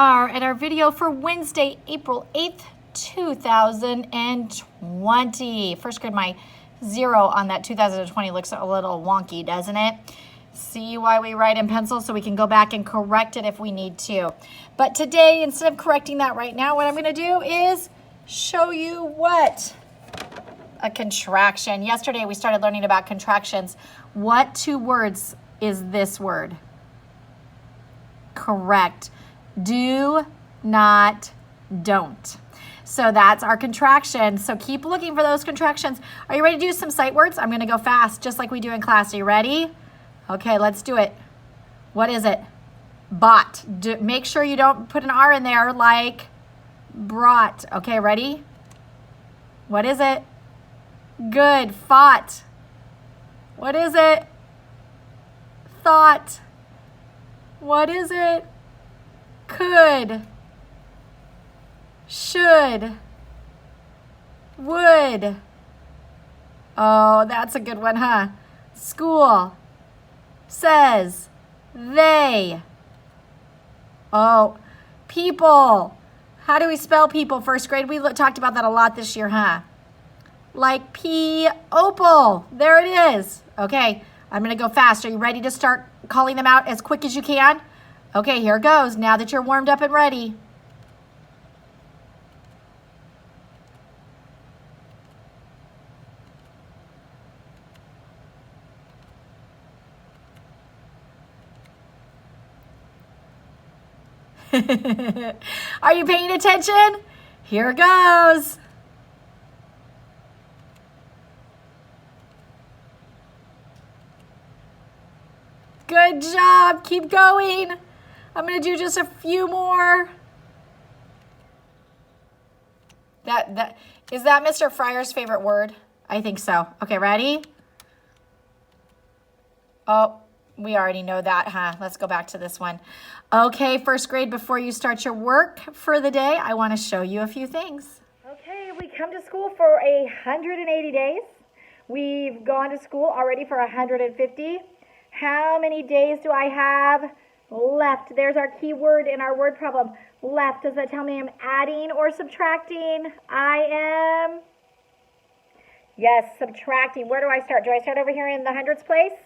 At our video for Wednesday, April 8th, 2020. First grade, my 0 on that 2020 looks a little wonky, doesn't it? See why we write in pencil so we can go back and correct it if we need to. But today, instead of correcting that right now, what I'm going to do is show you what? A contraction. Yesterday, we started learning about contractions. What two words is this word? Correct. Do, not, don't. So that's our contraction. So keep looking for those contractions. Are you ready to do some sight words? I'm going to go fast, just like we do in class. Are you ready? Okay, let's do it. What is it? Bought. Make sure you don't put an R in there like brought. Okay, ready? What is it? Good. Fought. What is it? Thought. What is it? Could. Should. Would. Oh, that's a good one, huh? School. Says. They. Oh, people. How do we spell people, first grade? We talked about that a lot this year, huh? Like P-opal. There it is. Okay, I'm going to go fast. Are you ready to start calling them out as quick as you can? Okay, here goes. Now that you're warmed up and ready. Are you paying attention? Here goes. Good job. Keep going. I'm going to do just a few more. Is that Mr. Fryer's favorite word? I think so. Okay, ready? Oh, we already know that, huh? Let's go back to this one. Okay, first grade, before you start your work for the day, I want to show you a few things. Okay, we come to school for 180 days. We've gone to school already for 150. How many days do I have left? There's our key word in our word problem. Left. Does that tell me I'm adding or subtracting? I am, yes, subtracting. Where do I start? Do I start over here in the hundreds place?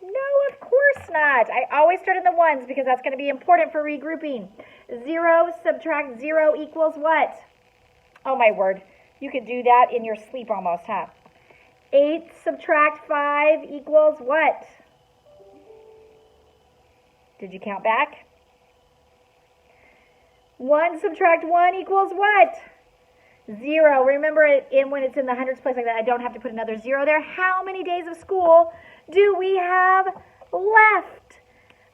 No, of course not. I always start in the ones because that's going to be important for regrouping. 0 subtract 0 equals what? Oh, my word. You could do that in your sleep almost, huh? 8 subtract 5 equals what? Did you count back? 1 subtract 1 equals what? 0. Remember, when it's in the hundreds place like that, I don't have to put another 0 there. How many days of school do we have left?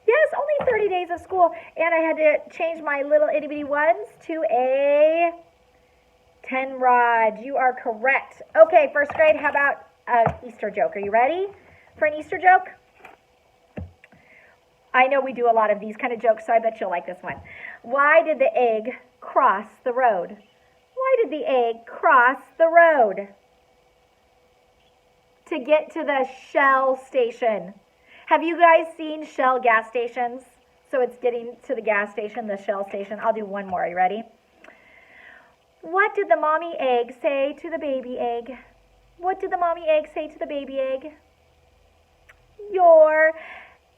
Yes, only 30 days of school. And I had to change my little itty bitty ones to a 10 rod. You are correct. Okay, first grade, how about an Easter joke? Are you ready for an Easter joke? I know we do a lot of these kind of jokes, so I bet you'll like this one. Why did the egg cross the road? Why did the egg cross the road? To get to the Shell station. Have you guys seen Shell gas stations? So it's getting to the gas station, the Shell station. I'll do one more. Are you ready? What did the mommy egg say to the baby egg? What did the mommy egg say to the baby egg? You're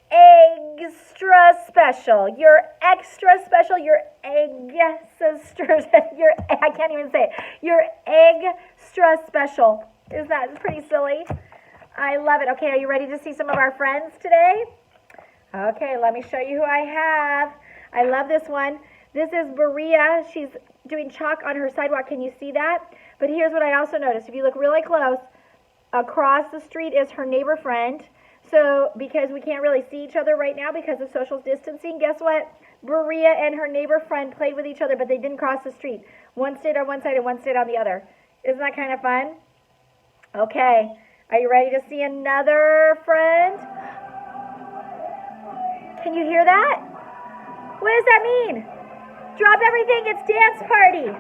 extra special. You're extra special. You're extra. I can't even say it. You're extra special. Isn't that pretty silly? I love it. Okay, are you ready to see some of our friends today? Okay, let me show you who I have. I love this one. This is Berea. She's doing chalk on her sidewalk. Can you see that? But here's what I also noticed. If you look really close, across the street is her neighbor friend. So because we can't really see each other right now because of social distancing, guess what? Berea and her neighbor friend played with each other, but they didn't cross the street. One stayed on one side and one stayed on the other. Isn't that kind of fun? Okay. Are you ready to see another friend? Can you hear that? What does that mean? Drop everything. It's dance party.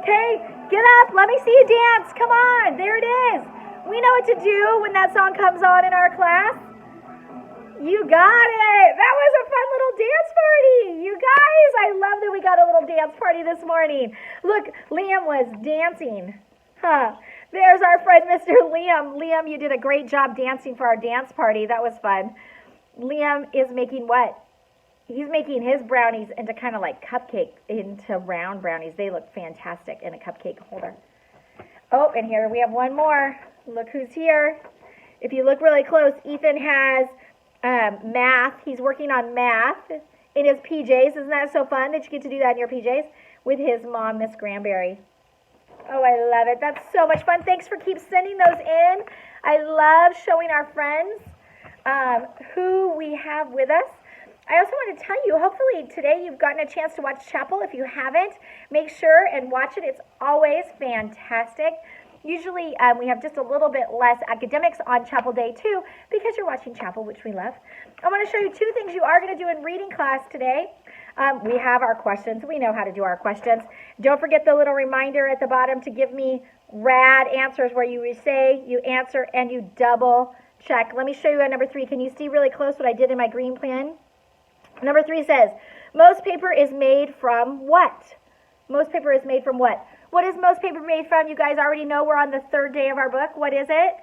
Okay, get up. Let me see you dance. Come on. There it is. We know what to do when that song comes on in our class. You got it. That was a fun little dance party. You guys, I love that we got a little dance party this morning. Look, Liam was dancing. Huh. There's our friend, Mr. Liam. Liam, you did a great job dancing for our dance party. That was fun. Liam is making what? He's making his brownies into kind of like cupcake, into round brownies. They look fantastic in a cupcake holder. Oh, and here we have one more. Look who's here. If you look really close, Ethan has math. He's working on math in his PJs. Isn't that so fun that you get to do that in your PJs with his mom, Miss Granberry? Oh, I love it. That's so much fun. Thanks for keep sending those in. I love showing our friends who we have with us. I also want to tell you, hopefully today you've gotten a chance to watch chapel. If you haven't, make sure and watch it. It's always fantastic. Usually we have just a little bit less academics on chapel day too, because you're watching chapel, which we love. I want to show you two things you are going to do in reading class today. We have our questions. We know how to do our questions. Don't forget the little reminder at the bottom to give me rad answers where you say, you answer, and you double check. Let me show you at number 3. Can you see really close what I did in my green pen? Number 3 says, most paper is made from what? Most paper is made from what? What is most paper made from? You guys already know we're on the 3rd day of our book. What is it?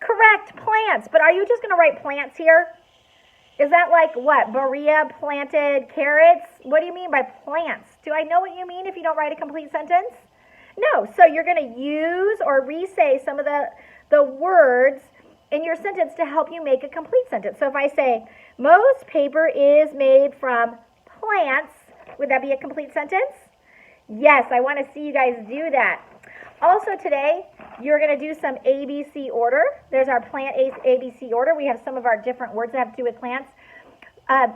Correct, plants. But are you just going to write plants here? Is that like what? Maria planted carrots? What do you mean by plants? Do I know what you mean if you don't write a complete sentence? No. So you're going to use or re-say some of the words in your sentence to help you make a complete sentence. So if I say, most paper is made from plants, would that be a complete sentence? Yes, I want to see you guys do that. Also today, you're going to do some ABC order. There's our plant ABC order. We have some of our different words that have to do with plants.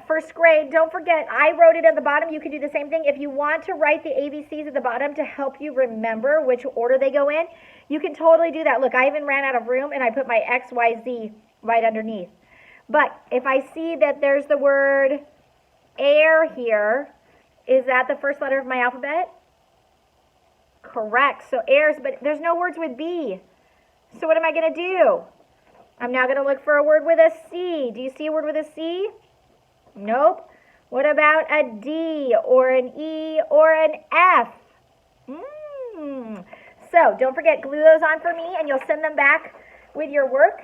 First grade, don't forget, I wrote it at the bottom. You can do the same thing. If you want to write the ABCs at the bottom to help you remember which order they go in, you can totally do that. Look, I even ran out of room and I put my X, Y, Z right underneath. But if I see that there's the word air here, is that the first letter of my alphabet? Correct. So airs, but there's no words with B. So what am I going to do? I'm now going to look for a word with a C. Do you see a word with a C? Nope. What about a D or an E or an F? So don't forget, glue those on for me and you'll send them back with your work.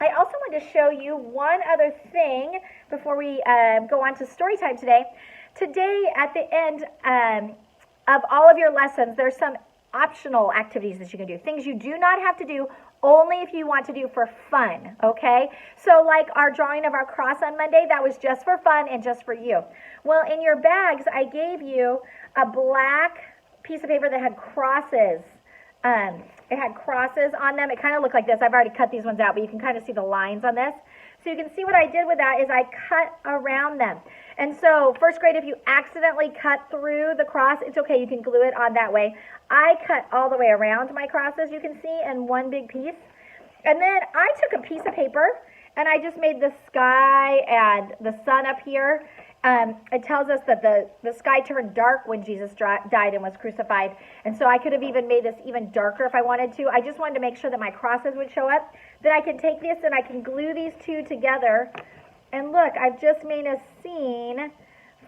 I also want to show you one other thing before we go on to story time today. Today at the end of all of your lessons, there's some optional activities that you can do. Things you do not have to do, only if you want to do for fun, okay? So like our drawing of our cross on Monday, that was just for fun and just for you. Well, in your bags, I gave you a black piece of paper that had crosses. It had crosses on them. It kind of looked like this. I've already cut these ones out, but you can kind of see the lines on this. So you can see what I did with that is I cut around them. And so first grade, if you accidentally cut through the cross, it's okay. You can glue it on that way. I cut all the way around my crosses, you can see, in one big piece. And then I took a piece of paper and I just made the sky and the sun up here. It tells us that the sky turned dark when Jesus died and was crucified. And so I could have even made this even darker if I wanted to. I just wanted to make sure that my crosses would show up. Then I can take this and I can glue these two together. And look, I've just made a scene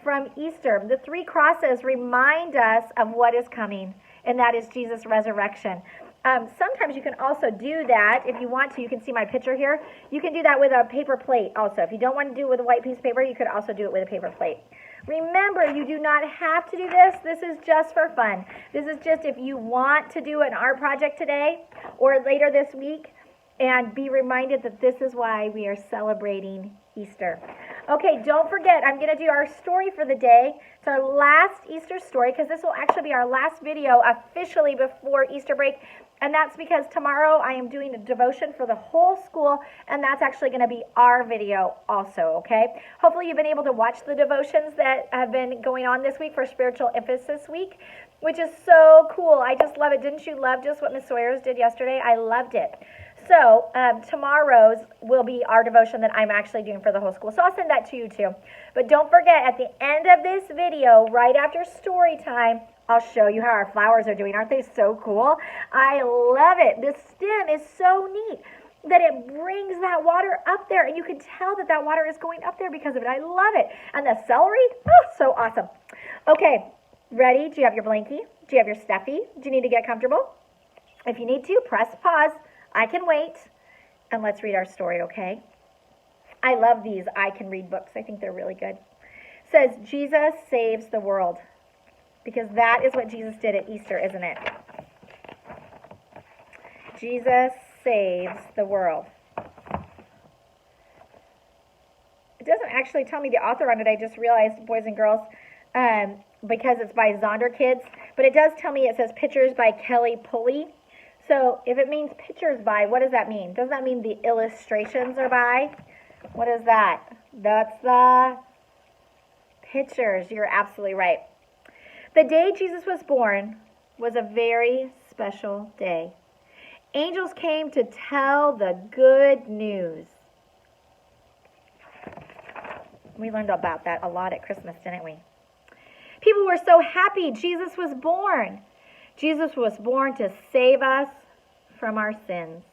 from Easter. The 3 crosses remind us of what is coming, and that is Jesus' resurrection. Sometimes you can also do that if you want to. You can see my picture here. You can do that with a paper plate also. If you don't want to do it with a white piece of paper, you could also do it with a paper plate. Remember, you do not have to do this. This is just for fun. This is just if you want to do an art project today or later this week, and be reminded that this is why we are celebrating Easter. Okay, don't forget, I'm going to do our story for the day. It's our last Easter story because this will actually be our last video officially before Easter break. And that's because tomorrow I am doing a devotion for the whole school, and that's actually going to be our video also, okay? Hopefully you've been able to watch the devotions that have been going on this week for Spiritual Emphasis Week, which is so cool. I just love it. Didn't you love just what Miss Sawyers did yesterday? I loved it. So tomorrow's will be our devotion that I'm actually doing for the whole school. So I'll send that to you too. But don't forget, at the end of this video, right after story time, I'll show you how our flowers are doing. Aren't they so cool? I love it. This stem is so neat. that it brings that water up there, and you can tell that that water is going up there because of it. I love it. And the celery, oh, so awesome. Okay, ready? Do you have your blankie? Do you have your stuffy? Do you need to get comfortable? If you need to, press pause. I can wait. And let's read our story, okay? I love these I can read books. I think they're really good. It says, Jesus saves the world. Because that is what Jesus did at Easter, isn't it? Jesus saves the world. It doesn't actually tell me the author on it. I just realized, boys and girls, because it's by Zonder Kids. But it does tell me it says pictures by Kelly Pulley. So if it means pictures by, what does that mean? Does that mean the illustrations are by? What is that? That's the pictures. You're absolutely right. The day Jesus was born was a very special day. Angels came to tell the good news. We learned about that a lot at Christmas, didn't we? People were so happy Jesus was born. Jesus was born to save us from our sins.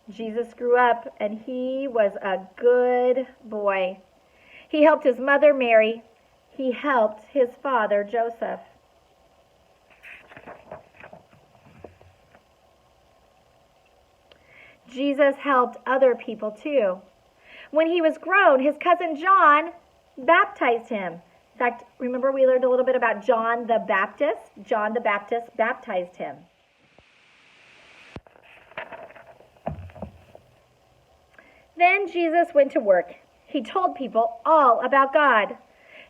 Jesus grew up and he was a good boy. He helped his mother Mary. He helped his father Joseph. Jesus helped other people too. When he was grown, his cousin John baptized him. In fact, remember we learned a little bit about John the Baptist? John the Baptist baptized him. Then Jesus went to work. He told people all about God.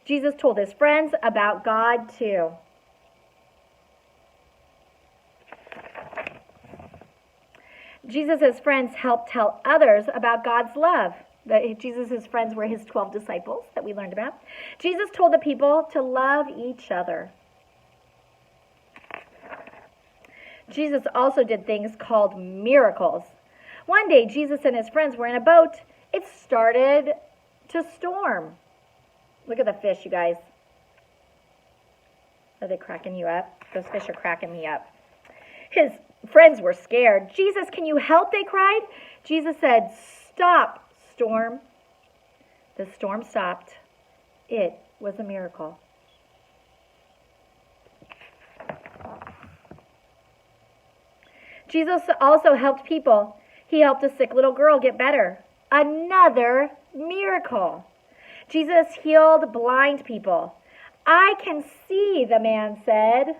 Jesus told his friends about God too. Jesus' friends helped tell others about God's love. Jesus' friends were his 12 disciples that we learned about. Jesus told the people to love each other. Jesus also did things called miracles. One day, Jesus and his friends were in a boat. It started to storm. Look at the fish, you guys. Are they cracking you up? Those fish are cracking me up. His friends were scared. Jesus, can you help? They cried. Jesus said, "Stop, storm." The storm stopped. It was a miracle. Jesus also helped people. He helped a sick little girl get better. Another miracle. Jesus healed blind people. "I can see," the man said.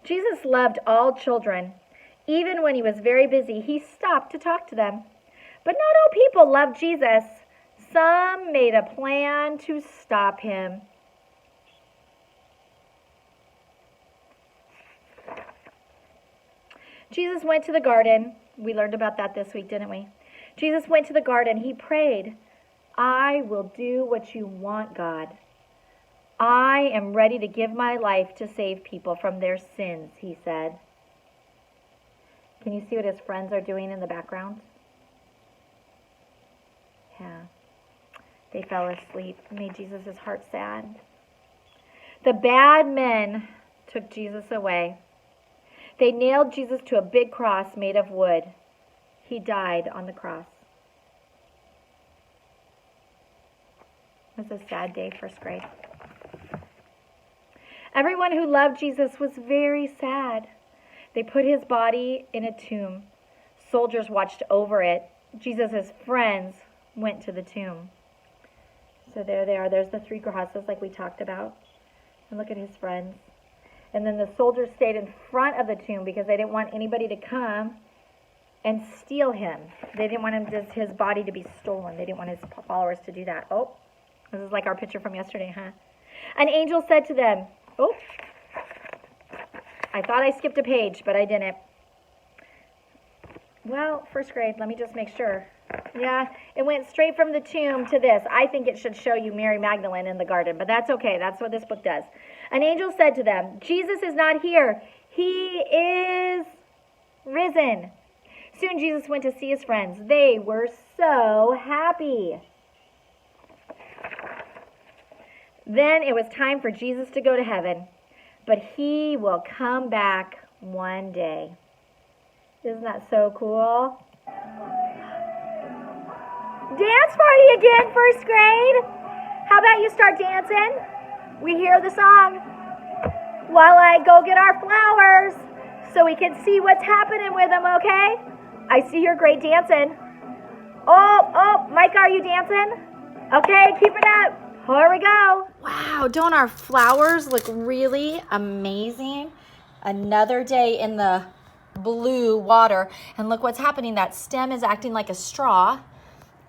Jesus loved all children. Even when he was very busy, he stopped to talk to them. But not all people loved Jesus. Some made a plan to stop him. Jesus went to the garden. We learned about that this week, didn't we? Jesus went to the garden. He prayed, "I will do what you want, God. I am ready to give my life to save people from their sins," he said. Can you see what his friends are doing in the background? Yeah. They fell asleep. It made Jesus' heart sad. The bad men took Jesus away. They nailed Jesus to a big cross made of wood. He died on the cross. It was a sad day, first grade. Everyone who loved Jesus was very sad. They put his body in a tomb. Soldiers watched over it. Jesus' friends went to the tomb. So there they are. There's the three crosses like we talked about. And look at his friends. And then the soldiers stayed in front of the tomb because they didn't want anybody to come and steal him. They didn't want his body to be stolen. They didn't want his followers to do that. Oh, this is like our picture from yesterday, huh? An angel said to them, oh, I thought I skipped a page, but I didn't. Well, first grade, let me just make sure. Yeah, it went straight from the tomb to this. I think it should show you Mary Magdalene in the garden, but that's okay. That's what this book does. An angel said to them, "Jesus is not here. He is risen." Soon Jesus went to see his friends. They were so happy. Then it was time for Jesus to go to heaven, but he will come back one day. Isn't that so cool? Dance party again, first grade. How about you start dancing? We hear the song while I go get our flowers so we can see what's happening with them, okay? I see you're great dancing. Oh, Micah, are you dancing? Okay, keep it up. Here we go. Wow, don't our flowers look really amazing? Another day in the blue water. And look what's happening. That stem is acting like a straw,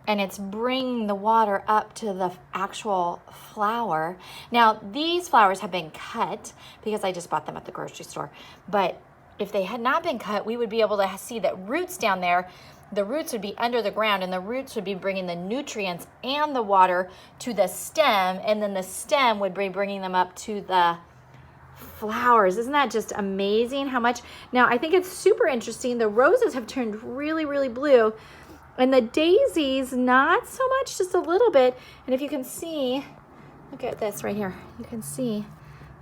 and it's bringing the water up to the actual flower. Now, these flowers have been cut because I just bought them at the grocery store. But if they had not been cut, we would be able to see that roots down there, the roots would be under the ground, and the roots would be bringing the nutrients and the water to the stem, and then the stem would be bringing them up to the flowers. Isn't that just amazing how much? Now, I think it's super interesting. The roses have turned really, really blue, and the daisies, not so much, just a little bit. And if you can see, look at this right here. You can see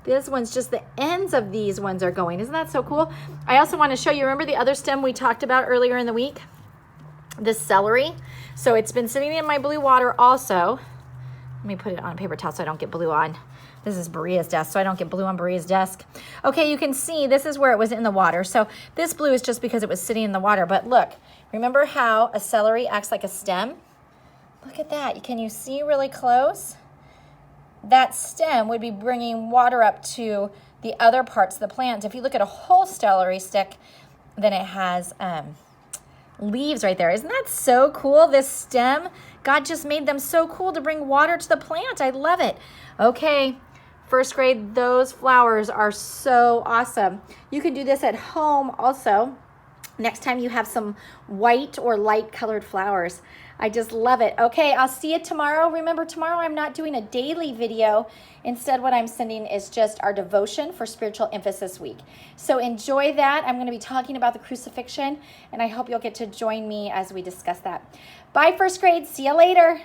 this one's just the ends of these ones are going. Isn't that so cool? I also want to show you, remember the other stem we talked about earlier in the week? This celery. So it's been sitting in my blue water also. Let me put it on a paper towel so I don't get blue on. This is Berea's desk, so I don't get blue on Berea's desk. Okay, you can see this is where it was in the water. So this blue is just because it was sitting in the water. But look, remember how a celery acts like a stem? Look at that. Can you see really close? That stem would be bringing water up to the other parts of the plant. If you look at a whole celery stick, then it has leaves right there. Isn't that so cool? This stem, God just made them so cool to bring water to the plant. I love it. Okay, first grade, those flowers are so awesome. You can do this at home also. Next time you have some white or light colored flowers. I just love it. Okay, I'll see you tomorrow. Remember, tomorrow I'm not doing a daily video. Instead, what I'm sending is just our devotion for Spiritual Emphasis Week. So enjoy that. I'm going to be talking about the crucifixion, and I hope you'll get to join me as we discuss that. Bye, first grade. See you later.